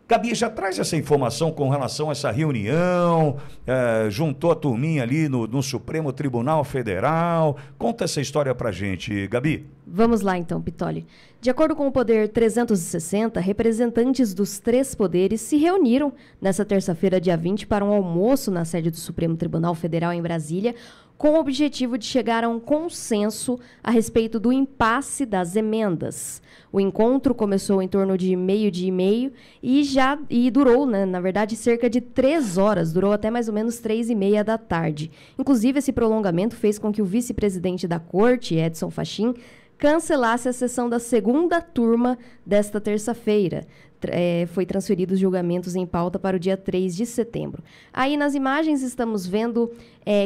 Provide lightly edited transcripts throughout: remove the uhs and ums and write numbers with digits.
Gabi, já traz essa informação com relação a essa reunião, juntou a turminha ali no Supremo Tribunal Federal. Conta essa história pra gente, Gabi. Vamos lá então, Pitoli. De acordo com o Poder 360, representantes dos três poderes se reuniram nesta terça-feira, dia 20, para um almoço na sede do Supremo Tribunal Federal em Brasília, com o objetivo de chegar a um consenso a respeito do impasse das emendas. O encontro começou em torno de meio-dia e meio e durou, né, na verdade, cerca de 3 horas, durou até mais ou menos 3h30 da tarde. Inclusive, esse prolongamento fez com que o vice-presidente da Corte, Edson Fachin, cancelasse a sessão da segunda turma desta terça-feira. Foi transferido os julgamentos em pauta para o dia 3 de setembro. Aí nas imagens estamos vendo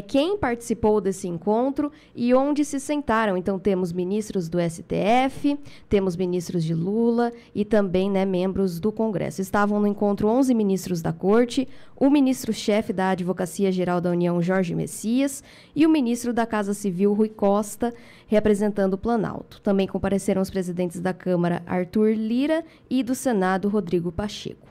quem participou desse encontro e onde se sentaram. Então temos ministros do STF, temos ministros de Lula e também, né, membros do Congresso. Estavam no encontro 11 ministros da Corte, o ministro-chefe da Advocacia Geral da União, Jorge Messias, e o ministro da Casa Civil, Rui Costa, representando o Planalto. Também compareceram os presidentes da Câmara, Arthur Lira, e do Senado, Rodrigo Pacheco.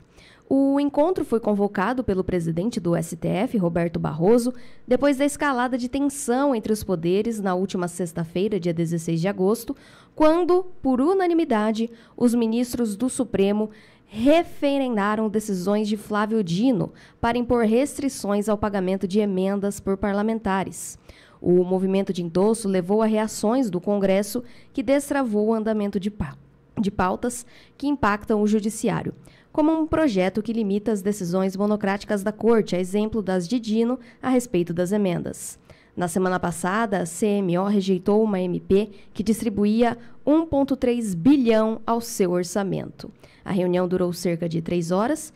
O encontro foi convocado pelo presidente do STF, Roberto Barroso, depois da escalada de tensão entre os poderes na última sexta-feira, dia 16 de agosto, quando, por unanimidade, os ministros do Supremo referendaram decisões de Flávio Dino para impor restrições ao pagamento de emendas por parlamentares. O movimento de endosso levou a reações do Congresso, que destravou o andamento de pautas que impactam o judiciário, como um projeto que limita as decisões monocráticas da Corte, a exemplo das de Dino a respeito das emendas. Na semana passada, a CMO rejeitou uma MP que distribuía 1,3 bilhão ao seu orçamento. A reunião durou cerca de 3 horas.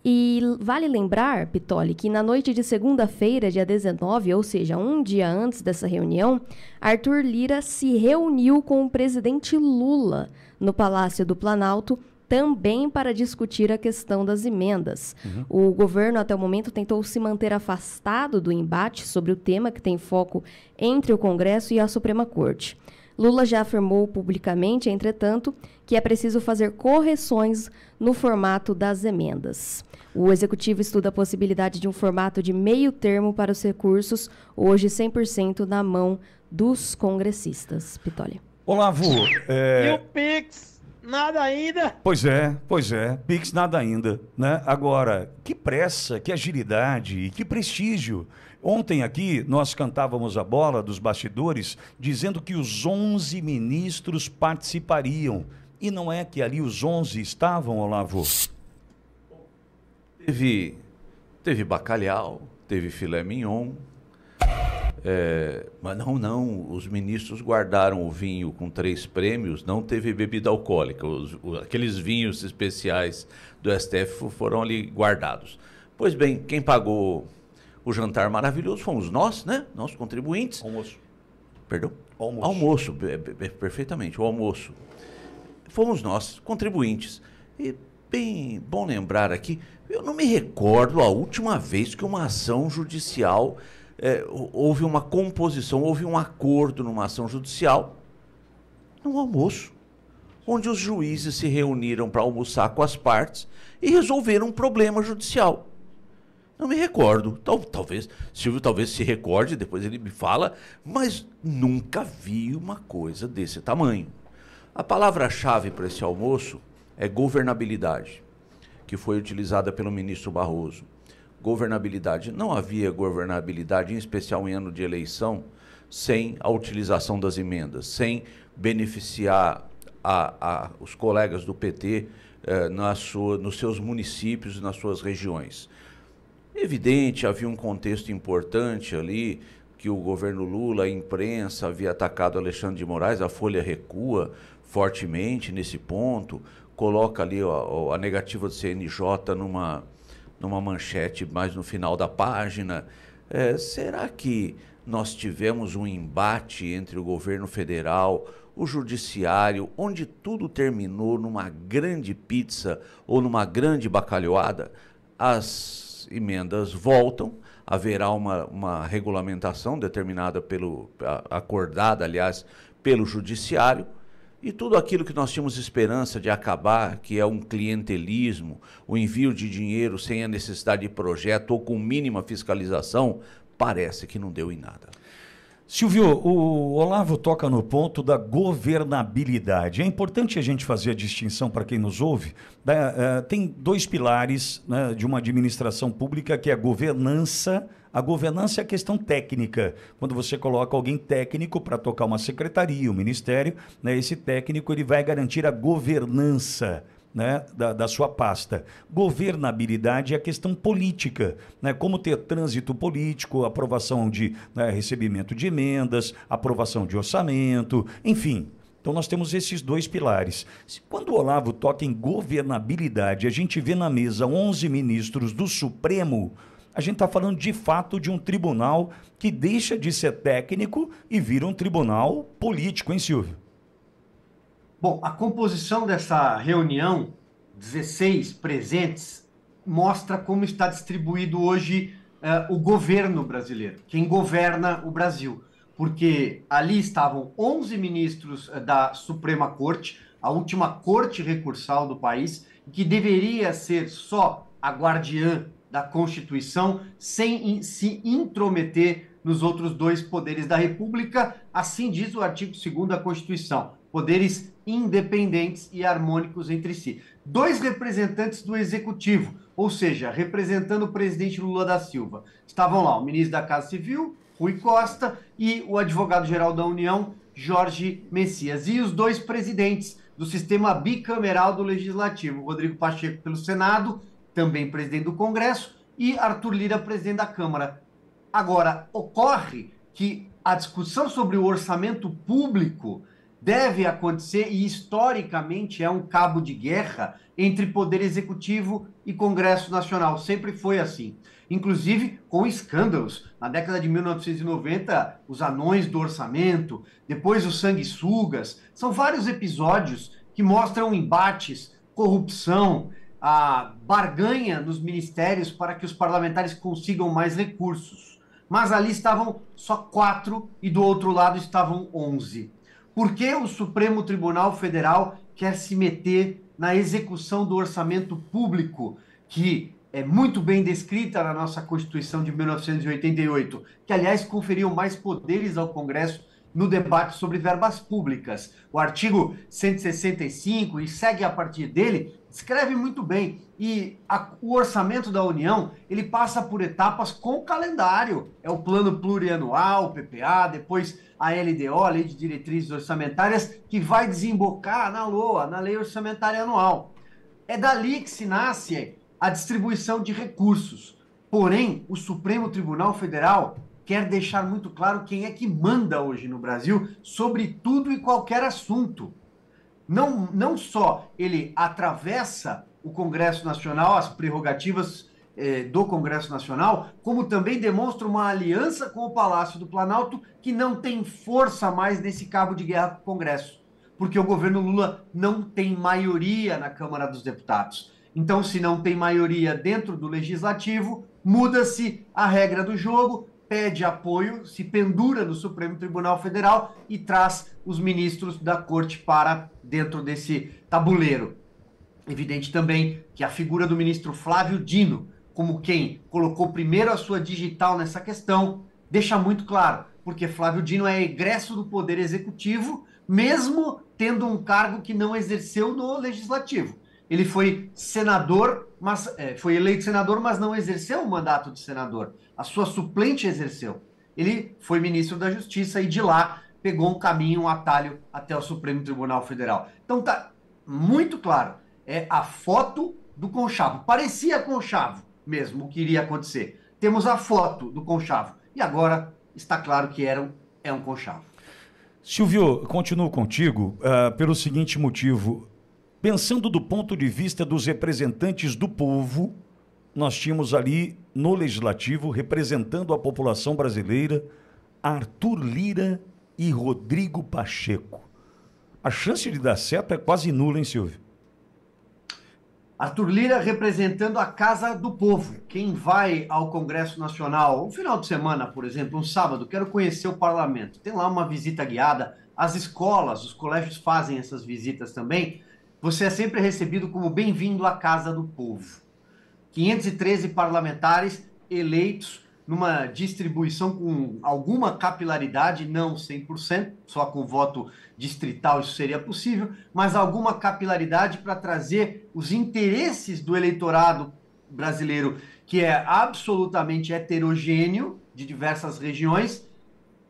E vale lembrar, Pitoli, que na noite de segunda-feira, dia 19, ou seja, um dia antes dessa reunião, Arthur Lira se reuniu com o presidente Lula no Palácio do Planalto, também para discutir a questão das emendas. O governo, até o momento, tentou se manter afastado do embate sobre o tema, que tem foco entre o Congresso e a Suprema Corte. Lula já afirmou publicamente, entretanto, que é preciso fazer correções no formato das emendas. O Executivo estuda a possibilidade de um formato de meio termo para os recursos, hoje 100% na mão dos congressistas. Pitoli. Olavo. E o Pix? Nada ainda? Pois é. Pix nada ainda, né? Agora, que pressa, que agilidade e que prestígio. Ontem aqui nós cantávamos a bola dos bastidores dizendo que os 11 ministros participariam. E não é que ali os 11 estavam, Olavo? Teve bacalhau, teve filé mignon, mas não, os ministros guardaram o vinho com 3 prêmios, não teve bebida alcoólica, aqueles vinhos especiais do STF foram ali guardados. Pois bem, quem pagou o jantar maravilhoso fomos nós, né? Nós contribuintes. Almoço. Perdão? Almoço. Perfeitamente, o almoço. Fomos nós, contribuintes. E bem bom lembrar aqui, eu não me recordo a última vez que uma ação judicial, houve uma composição, houve um acordo numa ação judicial, num almoço, onde os juízes se reuniram para almoçar com as partes e resolveram um problema judicial. Não me recordo. Talvez, Silvio talvez se recorde, depois ele me fala, mas nunca vi uma coisa desse tamanho. A palavra-chave para esse almoço é governabilidade, que foi utilizada pelo ministro Barroso. Governabilidade. Não havia governabilidade, em especial em ano de eleição, sem a utilização das emendas, sem beneficiar os colegas do PT nos seus municípios e nas suas regiões. Evidente, havia um contexto importante ali, que o governo Lula, a imprensa, havia atacado Alexandre de Moraes, a Folha recua fortemente nesse ponto, coloca ali a negativa do CNJ numa manchete mais no final da página. Será que nós tivemos um embate entre o governo federal, o judiciário, onde tudo terminou numa grande pizza ou numa grande bacalhoada? As emendas voltam, haverá uma regulamentação determinada acordada, aliás, pelo judiciário, E tudo aquilo que nós tínhamos esperança de acabar, que é um clientelismo, o envio de dinheiro sem a necessidade de projeto ou com mínima fiscalização, parece que não deu em nada. Silvio, o Olavo toca no ponto da governabilidade. É importante a gente fazer a distinção para quem nos ouve. Tem dois pilares, né, de uma administração pública, que é a governança. A governança é a questão técnica. Quando você coloca alguém técnico para tocar uma secretaria, um ministério, né, esse técnico ele vai garantir a governança, né, da sua pasta. Governabilidade é a questão política, né, como ter trânsito político, aprovação de, né, recebimento de emendas, aprovação de orçamento, enfim. Então nós temos esses dois pilares. Quando o Olavo toca em governabilidade, a gente vê na mesa 11 ministros do Supremo, a gente está falando de fato de um tribunal que deixa de ser técnico e vira um tribunal político, hein, Silvio? Bom, a composição dessa reunião, 16 presentes, mostra como está distribuído hoje o governo brasileiro, quem governa o Brasil. Porque ali estavam 11 ministros da Suprema Corte, a última corte recursal do país, que deveria ser só a guardiã da Constituição, sem se intrometer nos outros dois poderes da República, assim diz o artigo 2º da Constituição. Poderes independentes e harmônicos entre si. 2 representantes do Executivo, ou seja, representando o presidente Lula da Silva. Estavam lá o ministro da Casa Civil, Rui Costa, e o advogado-geral da União, Jorge Messias. E os 2 presidentes do sistema bicameral do Legislativo, Rodrigo Pacheco pelo Senado, também presidente do Congresso, e Arthur Lira, presidente da Câmara. Agora, ocorre que a discussão sobre o orçamento público deve acontecer, e historicamente é um cabo de guerra entre Poder Executivo e Congresso Nacional. Sempre foi assim. Inclusive com escândalos. Na década de 1990, os anões do orçamento, depois os sanguessugas. São vários episódios que mostram embates, corrupção, a barganha nos ministérios para que os parlamentares consigam mais recursos. Mas ali estavam só 4 e do outro lado estavam 11. Por que o Supremo Tribunal Federal quer se meter na execução do orçamento público, que é muito bem descrita na nossa Constituição de 1988, que, aliás, conferiu mais poderes ao Congresso no debate sobre verbas públicas? O artigo 165, e segue a partir dele, escreve muito bem. E o orçamento da União, ele passa por etapas com calendário. É o plano plurianual, o PPA, depois a LDO, a Lei de Diretrizes Orçamentárias, que vai desembocar na LOA, na Lei Orçamentária Anual. É dali que se nasce a distribuição de recursos. Porém, o Supremo Tribunal Federal quer deixar muito claro quem é que manda hoje no Brasil sobre tudo e qualquer assunto. Não só ele atravessa o Congresso Nacional, as prerrogativas do Congresso Nacional, como também demonstra uma aliança com o Palácio do Planalto, que não tem força mais nesse cabo de guerra com o Congresso, porque o governo Lula não tem maioria na Câmara dos Deputados. Então, se não tem maioria dentro do Legislativo, muda-se a regra do jogo, pede apoio, se pendura no Supremo Tribunal Federal e traz os ministros da Corte para dentro desse tabuleiro. Evidente também que a figura do ministro Flávio Dino, como quem colocou primeiro a sua digital nessa questão, deixa muito claro, porque Flávio Dino é egresso do Poder Executivo, mesmo tendo um cargo que não exerceu no Legislativo. Ele foi senador, mas foi eleito senador, mas não exerceu o mandato de senador. A sua suplente exerceu. Ele foi ministro da Justiça e de lá pegou um caminho, um atalho até o Supremo Tribunal Federal. Então tá muito claro. É a foto do conchavo. Parecia conchavo mesmo o que iria acontecer. Temos a foto do conchavo. E agora está claro que é um conchavo. Silvio, continuo contigo pelo seguinte motivo. Pensando do ponto de vista dos representantes do povo, nós tínhamos ali no Legislativo, representando a população brasileira, Arthur Lira e Rodrigo Pacheco. A chance de dar certo é quase nula, hein, Silvio? Arthur Lira representando a Casa do Povo. Quem vai ao Congresso Nacional, um final de semana, por exemplo, um sábado, quero conhecer o parlamento. Tem lá uma visita guiada as escolas, os colégios fazem essas visitas também, você é sempre recebido como bem-vindo à casa do povo. 513 parlamentares eleitos numa distribuição com alguma capilaridade, não 100%, só com voto distrital isso seria possível, mas alguma capilaridade para trazer os interesses do eleitorado brasileiro, que é absolutamente heterogêneo, de diversas regiões,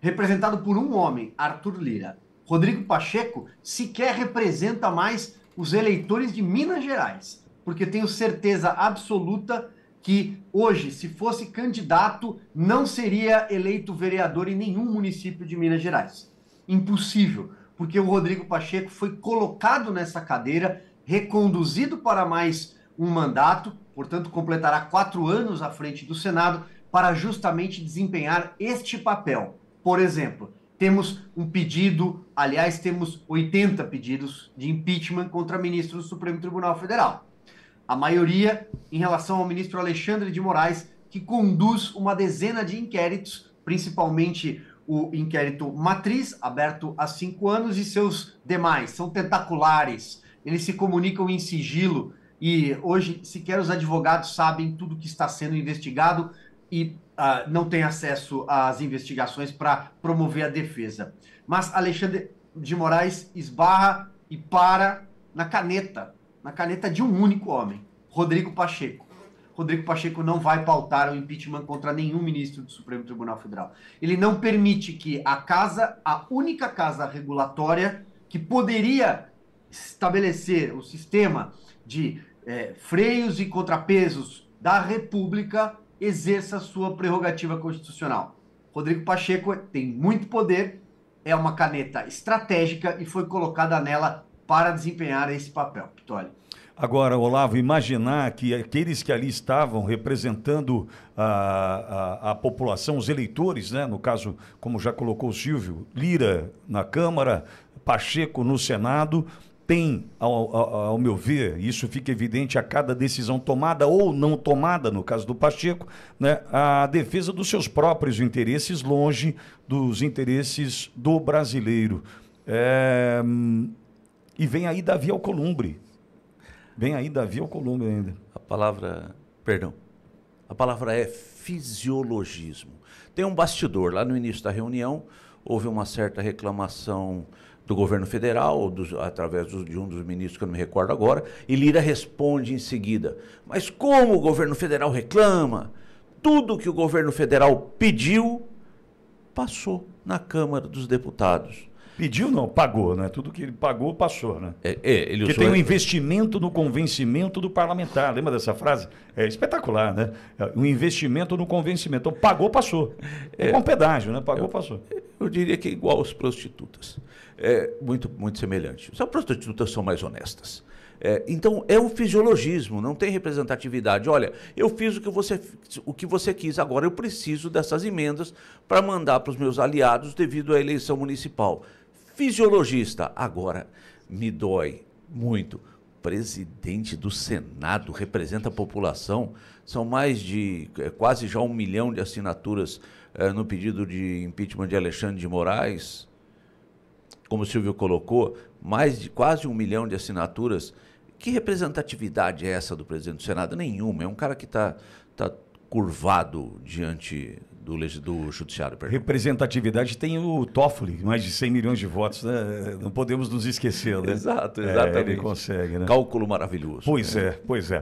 representado por um homem, Arthur Lira. Rodrigo Pacheco sequer representa mais os eleitores de Minas Gerais, porque tenho certeza absoluta que hoje, se fosse candidato, não seria eleito vereador em nenhum município de Minas Gerais. Impossível, porque o Rodrigo Pacheco foi colocado nessa cadeira, reconduzido para mais um mandato, portanto completará 4 anos à frente do Senado, para justamente desempenhar este papel. Por exemplo, temos um pedido, aliás, temos 80 pedidos de impeachment contra ministros do Supremo Tribunal Federal. A maioria em relação ao ministro Alexandre de Moraes, que conduz uma dezena de inquéritos, principalmente o inquérito matriz, aberto há 5 anos, e seus demais. São tentaculares, eles se comunicam em sigilo, e hoje sequer os advogados sabem tudo que está sendo investigado e não tem acesso às investigações para promover a defesa. Mas Alexandre de Moraes esbarra e para na caneta de um único homem, Rodrigo Pacheco. Rodrigo Pacheco não vai pautar o impeachment contra nenhum ministro do Supremo Tribunal Federal. Ele não permite que a única casa regulatória que poderia estabelecer o sistema de freios e contrapesos da República exerça sua prerrogativa constitucional. Rodrigo Pacheco tem muito poder, é uma caneta estratégica e foi colocada nela para desempenhar esse papel. Pitoli. Agora, Olavo, imaginar que aqueles que ali estavam representando a população, os eleitores, né? No caso, como já colocou o Silvio, Lira na Câmara, Pacheco no Senado, tem, ao meu ver, isso fica evidente a cada decisão tomada ou não tomada, no caso do Pacheco, né, a defesa dos seus próprios interesses longe dos interesses do brasileiro. E vem aí Davi Alcolumbre. Ainda. A palavra é fisiologismo. Tem um bastidor. Lá no início da reunião, houve uma certa reclamação do governo federal, através de um dos ministros, que eu não me recordo agora, e Lira responde em seguida. Mas como o governo federal reclama? Tudo que o governo federal pediu, passou na Câmara dos Deputados. Pediu não, pagou, né? Tudo que ele pagou, passou, né? Ele Porque tem um investimento no convencimento do parlamentar. Lembra dessa frase? É espetacular, né? Um investimento no convencimento. Então, pagou, passou. Com pedágio, né? Pagou, passou. Eu diria que é igual às prostitutas. Muito, muito semelhante. As prostitutas são mais honestas. Então, é um fisiologismo, não tem representatividade. Olha, eu fiz o que você quis, agora eu preciso dessas emendas para mandar para os meus aliados devido à eleição municipal. Fisiologista. Agora, me dói muito. Presidente do Senado representa a população. São mais de quase já 1 milhão de assinaturas no pedido de impeachment de Alexandre de Moraes. Como o Silvio colocou, mais de quase 1 milhão de assinaturas. Que representatividade é essa do presidente do Senado? Nenhuma. É um cara que está curvado diante do judiciário. Perdão. Representatividade tem o Toffoli, mais de 100 milhões de votos, né? Não podemos nos esquecer, né? Exato, exatamente. Ele consegue, né? Cálculo maravilhoso. Pois é.